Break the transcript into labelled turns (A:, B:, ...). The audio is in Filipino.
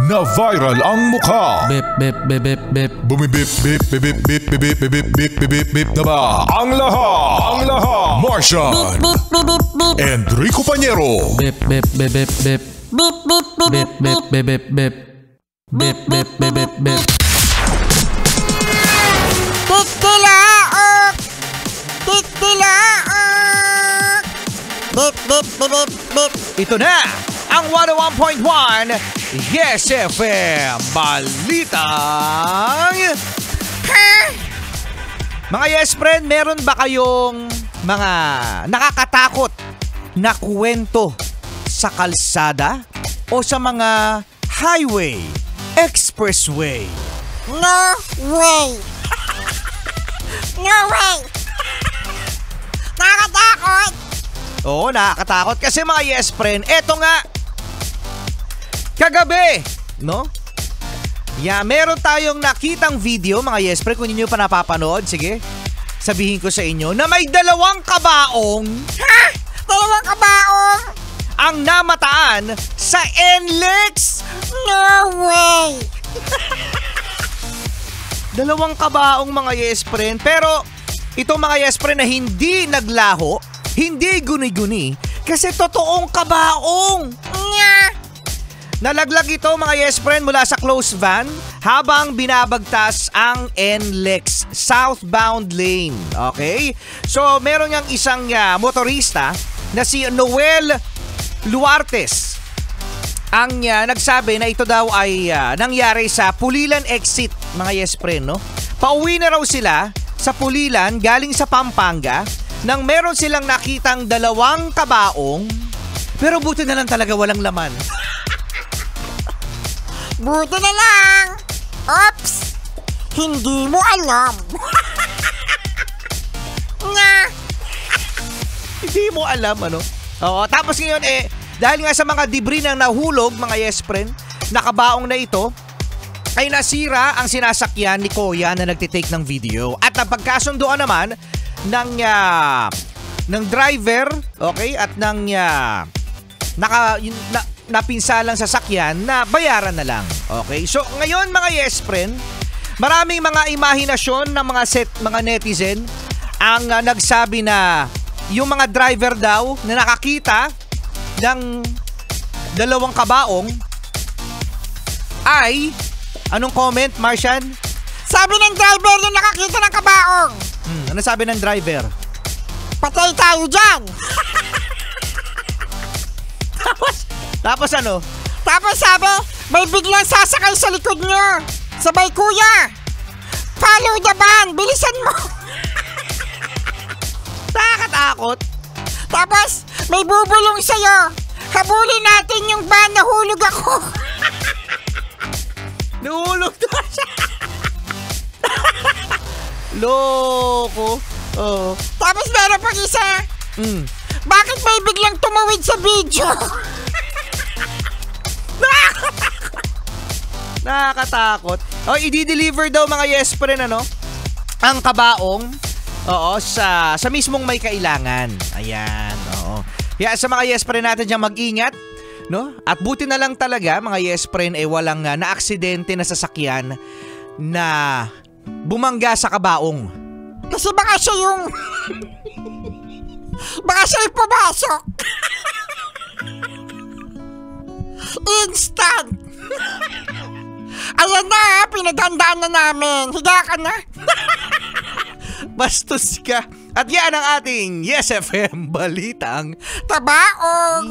A: Na viral ang mukha.
B: Bip bip bip bip bip.
A: Bumibip bip bip bip bip bip bip bip bip bip bip bip na ba? Ang lahat. Martian. Enrico Pañero.
B: Bip bip bip bip bip. Bip bip bip bip bip bip bip. Bip bip bip bip bip.
C: Titilaok! Titilaok! Bip bip bip bip bip.
D: Ito na ang 101.1 Yes FM Balitang Mga Yes Friend, meron ba kayong mga nakakatakot na kwento sa kalsada o sa mga highway, expressway?
C: No way! No way! Nakakatakot!
D: Oo, nakakatakot kasi mga Yes Friend, eto nga kagabi, no? Yeah, meron tayong nakitang video, mga Yes Friend, kung hindi nyo pa napapanood, sige, sabihin ko sa inyo, na may dalawang kabaong,
C: Ha? Dalawang kabaong?
D: ang namataan sa NLEX.
C: No way!
D: Dalawang kabaong, mga Yes Friend, pero ito mga Yes Friend na hindi naglaho, hindi guni-guni, kasi totoong kabaong.
C: Nya!
D: Nalaglag ito mga Yes Friend mula sa closed van habang binabagtas ang NLEX southbound lane. Okay? So meron niyang isang motorista na si Noel Luartes ang nagsabi na ito daw ay nangyari sa Pulilan exit, mga Yes Friend, no? Pauwi na raw sila sa Pulilan galing sa Pampanga nang meron silang nakitang dalawang kabaong, pero buti na lang talaga walang laman.
C: Buti na lang! Oops! Hindi mo alam! Nga!
D: Hindi mo alam, ano? Oo, tapos ngayon dahil nga sa mga debris na nahulog, mga Yes Friend, nakabaong na ito, ay nasira ang sinasakyan ni Kuya na nagtitake ng video. At napagkasunduan naman ng driver, okay, at ng napinsalang sasakyan na bayaran na lang. Okay? So, ngayon mga Yes Friend, maraming mga imahinasyon ng mga netizen ang nagsabi na yung mga driver daw na nakakita ng dalawang kabaong ay, anong comment, Martian?
C: Sabi ng driver yung nakakita ng kabaong,
D: Ano sabi ng driver?
C: patay tayo dyan!
D: Tapos ano?
C: Tapos sabi, may biglang sasakay sa likod nyo. Sabay, kuya, follow the van, bilisan mo.
D: Nakakatakot.
C: Tapos, may bubulong sa'yo. Habulin natin yung van, nahulog ako.
D: Nahulog na siya. Loko. Oh.
C: Tapos meron pang isa. Bakit may biglang tumawid sa video?
D: Nakakatakot. Oh, i-deliver daw mga Yes Friend, ano? Ang kabaong. Oo, sa mismong may kailangan. Ayan, oo. Kaya sa mga Yes Friend natin diyan mag-ingat, no? At buti na lang talaga mga Yes Friend walang na-aksidente na sasakyan na bumangga sa kabaong.
C: Kasi baka siya yung... baka siya yung pumasok. Instant. Ayan na, pinaghandaan na namin. Higa ka na.
D: Bastos ka. At yan ang ating Yes FM Balitang
C: Tabaong.